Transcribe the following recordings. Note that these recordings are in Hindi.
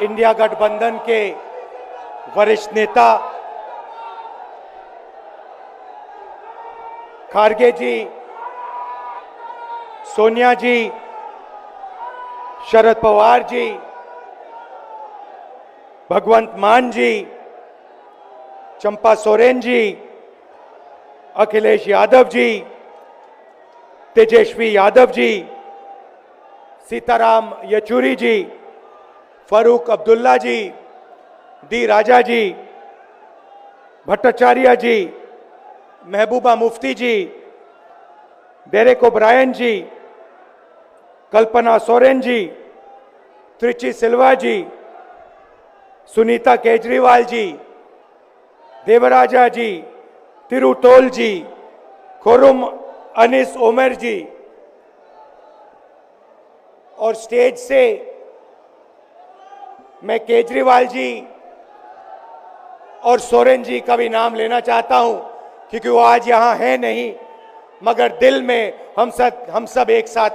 इंडिया गठबंधन के वरिष्ठ नेता खारगे जी, सोनिया जी, शरद पवार जी, भगवंत मान जी, चंपा सोरेन जी, अखिलेश यादव जी, तेजस्वी यादव जी, सीताराम येचुरी जी, फारूक अब्दुल्ला जी, डी राजा जी, भट्टाचार्य जी, महबूबा मुफ्ती जी, डेरेक ओब्रायन जी, कल्पना सोरेन जी, त्रिची सिल्वा जी, सुनीता केजरीवाल जी, देवराजा जी, तिरुतोल जी, खुरुम अनिस उमर जी, और स्टेज से मैं केजरीवाल जी और सोरेन जी का भी नाम लेना चाहता हूं, क्योंकि वो आज यहां है नहीं, मगर दिल में हम सब एक साथ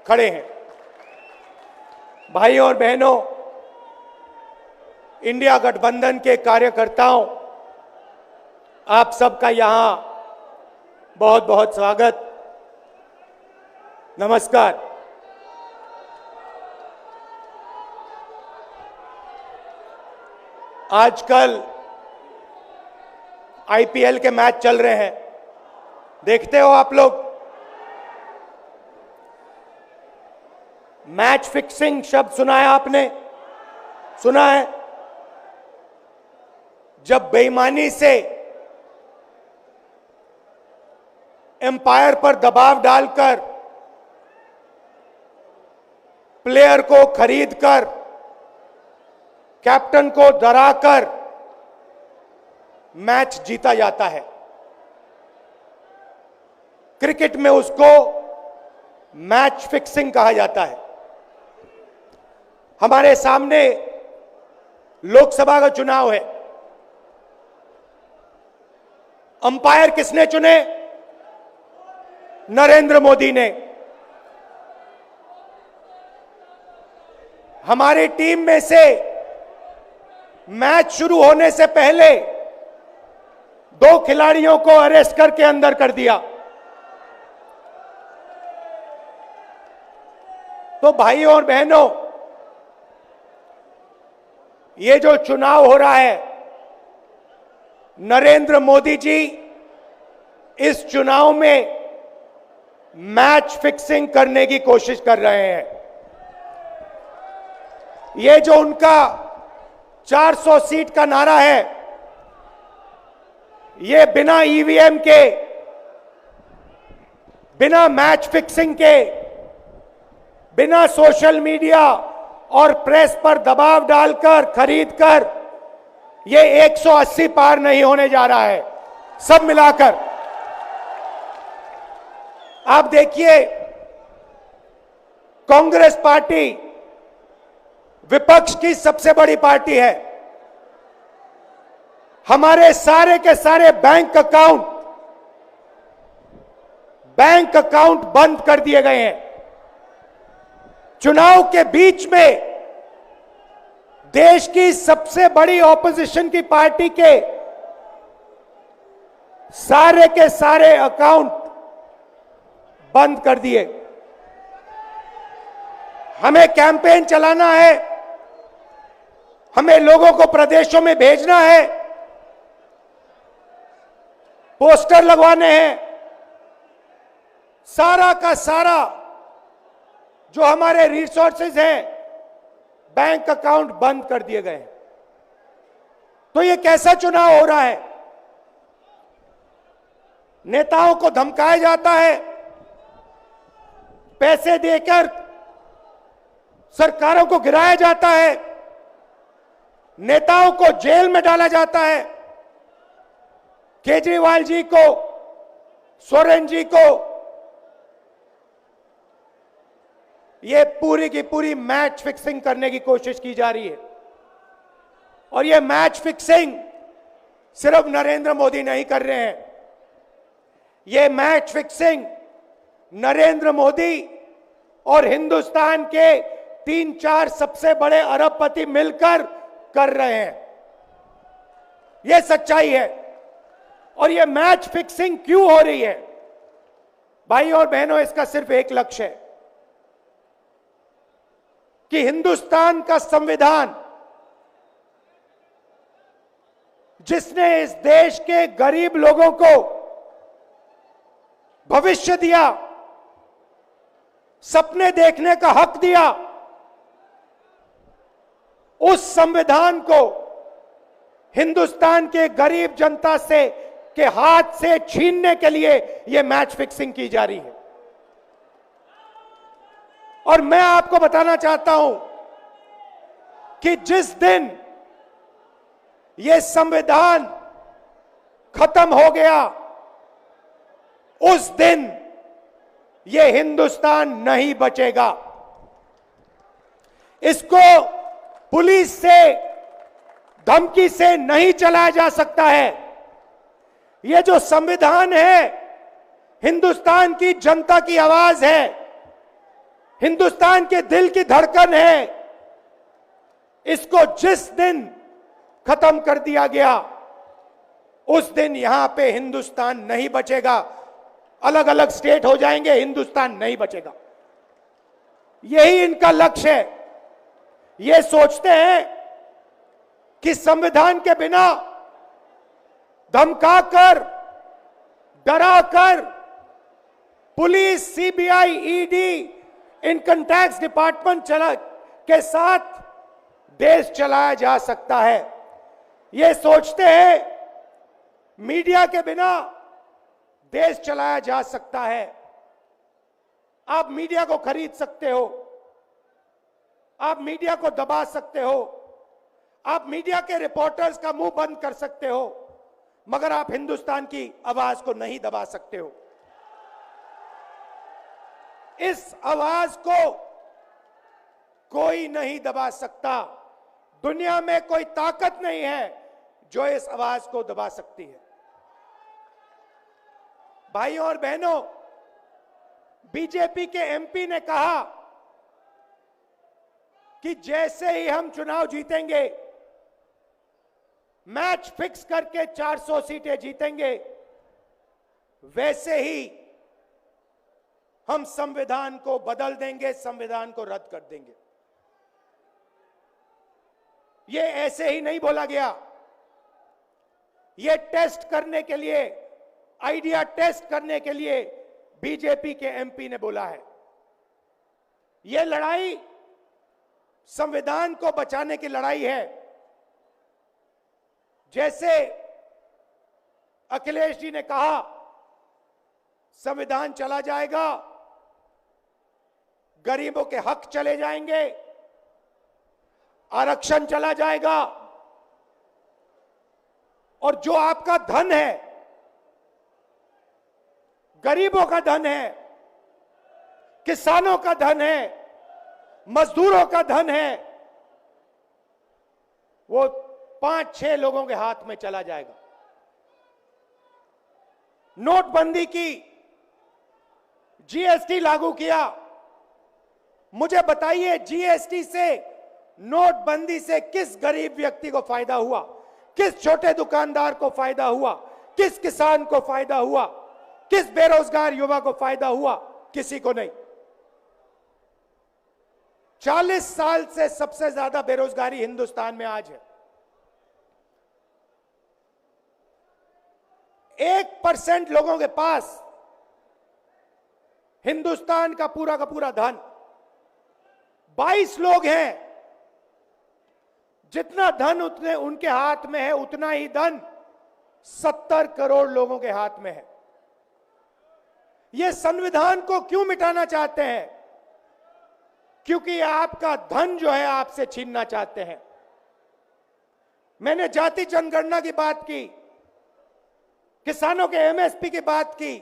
खड़े हैं। भाइयों और बहनों, इंडिया गठबंधन के कार्यकर्ताओं, आप सबका यहां बहुत बहुत स्वागत, नमस्कार। आजकल आईपीएल के मैच चल रहे हैं, देखते हो आप लोग। मैच फिक्सिंग शब्द सुना है आपने? सुना है? जब बेईमानी से एम्पायर पर दबाव डालकर प्लेयर को खरीदकर कैप्टन को डराकर मैच जीता जाता है। क्रिकेट में उसको मैच फिक्सिंग कहा जाता है। हमारे सामने लोकसभा का चुनाव है। अंपायर किसने चुने? नरेंद्र मोदी ने। हमारी टीम में से मैच शुरू होने से पहले 2 खिलाड़ियों को अरेस्ट करके अंदर कर दिया। तो भाइयों और बहनों, ये जो चुनाव हो रहा है, नरेंद्र मोदी जी इस चुनाव में मैच फिक्सिंग करने की कोशिश कर रहे हैं। ये जो उनका 400 सीट का नारा है, ये बिना ईवीएम के, बिना मैच फिक्सिंग के, बिना सोशल मीडिया और प्रेस पर दबाव डालकर खरीदकर, ये 180 पार नहीं होने जा रहा है। सब मिलाकर आप देखिए, कांग्रेस पार्टी विपक्ष की सबसे बड़ी पार्टी है। हमारे सारे के सारे बैंक अकाउंट बंद कर दिए गए हैं। चुनाव के बीच में देश की सबसे बड़ी ऑपोजिशन की पार्टी के सारे अकाउंट बंद कर दिए। हमें कैंपेन चलाना है, हमें लोगों को प्रदेशों में भेजना है, पोस्टर लगवाने हैं। सारा का सारा जो हमारे रिसोर्सेज हैं, बैंक अकाउंट बंद कर दिए गए हैं। तो ये कैसा चुनाव हो रहा है? नेताओं को धमकाया जाता है, पैसे देकर सरकारों को गिराया जाता है, नेताओं को जेल में डाला जाता है। केजरीवाल जी को, सोरेन जी को ये पूरी की पूरी मैच फिक्सिंग करने की कोशिश की जा रही है। और ये मैच फिक्सिंग सिर्फ नरेंद्र मोदी नहीं कर रहे हैं, ये मैच फिक्सिंग नरेंद्र मोदी और हिंदुस्तान के 3-4 सबसे बड़े अरबपति मिलकर कर रहे हैं। यह सच्चाई है। और यह मैच फिक्सिंग क्यों हो रही है? भाई और बहनों, इसका सिर्फ एक लक्ष्य है कि हिंदुस्तान का संविधान, जिसने इस देश के गरीब लोगों को भविष्य दिया, सपने देखने का हक दिया, उस संविधान को हिंदुस्तान के गरीब जनता से के हाथ से छीनने के लिए यह मैच फिक्सिंग की जा रही है। और मैं आपको बताना चाहता हूं कि जिस दिन यह संविधान खत्म हो गया, उस दिन यह हिंदुस्तान नहीं बचेगा। इसको पुलिस से, धमकी से नहीं चलाया जा सकता है। यह जो संविधान है, हिंदुस्तान की जनता की आवाज है, हिंदुस्तान के दिल की धड़कन है। इसको जिस दिन खत्म कर दिया गया, उस दिन यहां पे हिंदुस्तान नहीं बचेगा। अलग अलग स्टेट हो जाएंगे, हिंदुस्तान नहीं बचेगा। यही इनका लक्ष्य है। ये सोचते हैं कि संविधान के बिना धमकाकर, डराकर police, CBI, ED, income tax department के साथ देश चलाया जा सकता है। ये सोचते हैं मीडिया के बिना देश चलाया जा सकता है। आप मीडिया को खरीद सकते हो, आप मीडिया को दबा सकते हो, आप मीडिया के रिपोर्टर्स का मुंह बंद कर सकते हो, मगर आप हिंदुस्तान की आवाज को नहीं दबा सकते हो। इस आवाज को कोई नहीं दबा सकता। दुनिया में कोई ताकत नहीं है जो इस आवाज को दबा सकती है। भाइयों और बहनों, बीजेपी के एमपी ने कहा कि जैसे ही हम चुनाव जीतेंगे, मैच फिक्स करके 400 सीटें जीतेंगे, वैसे ही हम संविधान को बदल देंगे, संविधान को रद्द कर देंगे। यह ऐसे ही नहीं बोला गया। यह टेस्ट करने के लिए, आइडिया टेस्ट करने के लिए बीजेपी के एमपी ने बोला है। यह लड़ाई संविधान को बचाने की लड़ाई है। जैसे अखिलेश जी ने कहा, संविधान चला जाएगा, गरीबों के हक चले जाएंगे, आरक्षण चला जाएगा, और जो आपका धन है, गरीबों का धन है, किसानों का धन है, मजदूरों का धन है, वो 5-6 लोगों के हाथ में चला जाएगा। नोटबंदी की, जीएसटी लागू किया। मुझे बताइए, जीएसटी से, नोटबंदी से किस गरीब व्यक्ति को फायदा हुआ? किस छोटे दुकानदार को फायदा हुआ? किस किसान को फायदा हुआ? किस बेरोजगार युवा को फायदा हुआ? किसी को नहीं। 40 साल से सबसे ज्यादा बेरोजगारी हिंदुस्तान में आज है। 1% लोगों के पास हिंदुस्तान का पूरा धन, 22 लोग हैं। जितना धन उतने उनके हाथ में है, उतना ही धन 70 करोड़ लोगों के हाथ में है। ये संविधान को क्यों मिटाना चाहते हैं? क्योंकि आपका धन जो है आपसे छीनना चाहते हैं। मैंने जाति जनगणना की बात की, किसानों के एमएसपी की बात की,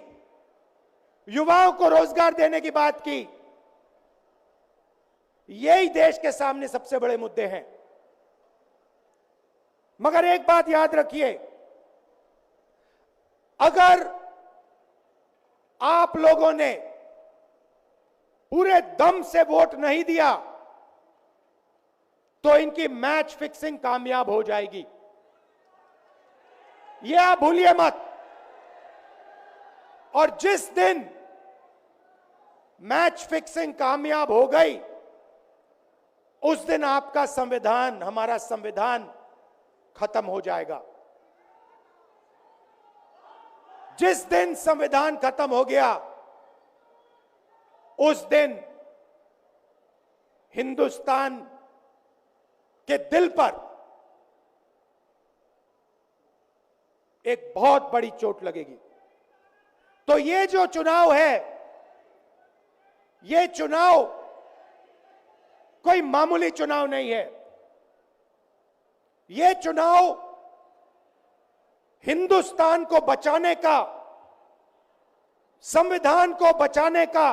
युवाओं को रोजगार देने की बात की। यही देश के सामने सबसे बड़े मुद्दे हैं। मगर एक बात याद रखिए, अगर आप लोगों ने पूरे दम से वोट नहीं दिया, तो इनकी मैच फिक्सिंग कामयाब हो जाएगी। ये आप भूलिए मत। और जिस दिन मैच फिक्सिंग कामयाब हो गई, उस दिन आपका संविधान, हमारा संविधान खत्म हो जाएगा। जिस दिन संविधान खत्म हो गया, उस दिन हिंदुस्तान के दिल पर एक बहुत बड़ी चोट लगेगी। तो ये जो चुनाव है, ये चुनाव कोई मामूली चुनाव नहीं है। ये चुनाव हिंदुस्तान को बचाने का, संविधान को बचाने का,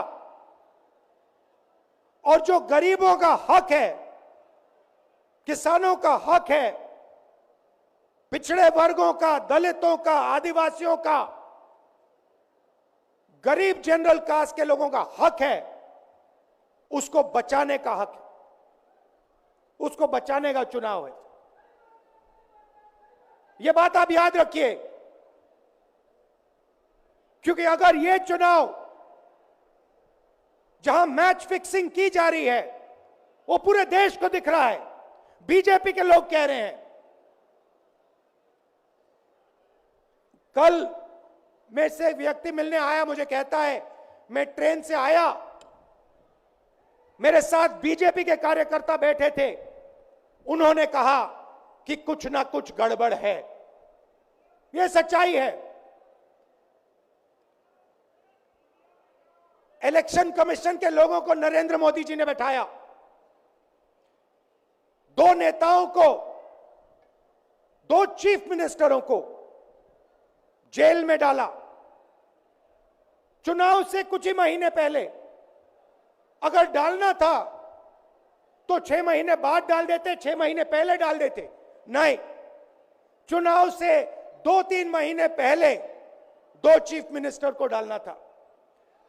और जो गरीबों का हक है, किसानों का हक है, पिछड़े वर्गों का, दलितों का, आदिवासियों का, गरीब जनरल कास्ट के लोगों का हक है, उसको बचाने का हक है, उसको बचाने का चुनाव है। यह बात आप याद रखिए, क्योंकि अगर यह चुनाव जहां मैच फिक्सिंग की जा रही है, वो पूरे देश को दिख रहा है, बीजेपी के लोग कह रहे हैं। कल में से एक व्यक्ति मिलने आया, मुझे कहता है मैं ट्रेन से आया, मेरे साथ बीजेपी के कार्यकर्ता बैठे थे, उन्होंने कहा कि कुछ ना कुछ गड़बड़ है। यह सच्चाई है। इलेक्शन कमीशन के लोगों को नरेंद्र मोदी जी ने बैठाया, दो नेताओं को, दो चीफ मिनिस्टरों को जेल में डाला। चुनाव से कुछ ही महीने पहले अगर डालना था तो 6 महीने बाद डाल देते, 6 महीने पहले डाल देते। नहीं, चुनाव से 2-3 महीने पहले 2 चीफ मिनिस्टर को डालना था।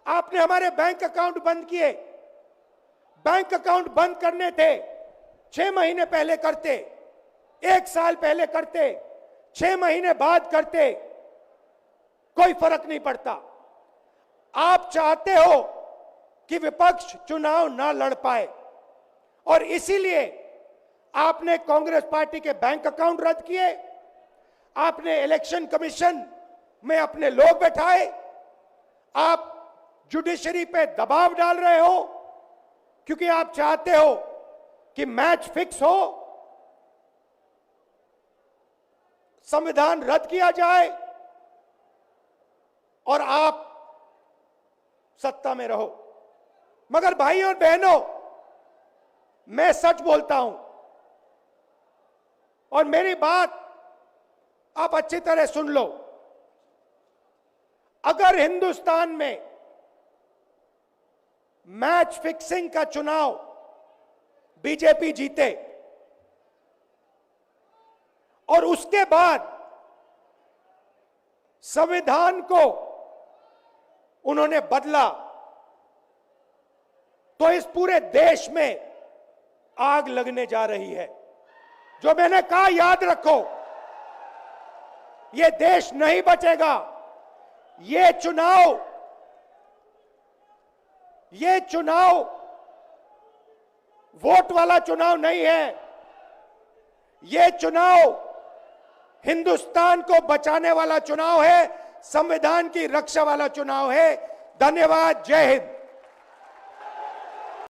आपने हमारे बैंक अकाउंट बंद किए। बैंक अकाउंट बंद करने थे, 6 महीने पहले करते, 1 साल पहले करते, 6 महीने बाद करते, कोई फर्क नहीं पड़ता। आप चाहते हो कि विपक्ष चुनाव ना लड़ पाए, और इसीलिए आपने कांग्रेस पार्टी के बैंक अकाउंट रद्द किए, आपने इलेक्शन कमीशन में अपने लोग बैठाए, आप जुडिशरी पे दबाव डाल रहे हो, क्योंकि आप चाहते हो कि मैच फिक्स हो, संविधान रद्द किया जाए और आप सत्ता में रहो। मगर भाइयों और बहनों, मैं सच बोलता हूं, और मेरी बात आप अच्छी तरह सुन लो। अगर हिंदुस्तान में मैच फिक्सिंग का चुनाव बीजेपी जीते और उसके बाद संविधान को उन्होंने बदला, तो इस पूरे देश में आग लगने जा रही है। जो मैंने कहा, याद रखो, यह देश नहीं बचेगा। यह चुनाव वोट वाला चुनाव नहीं है। यह चुनाव हिंदुस्तान को बचाने वाला चुनाव है, संविधान की रक्षा वाला चुनाव है। धन्यवाद। जय हिंद।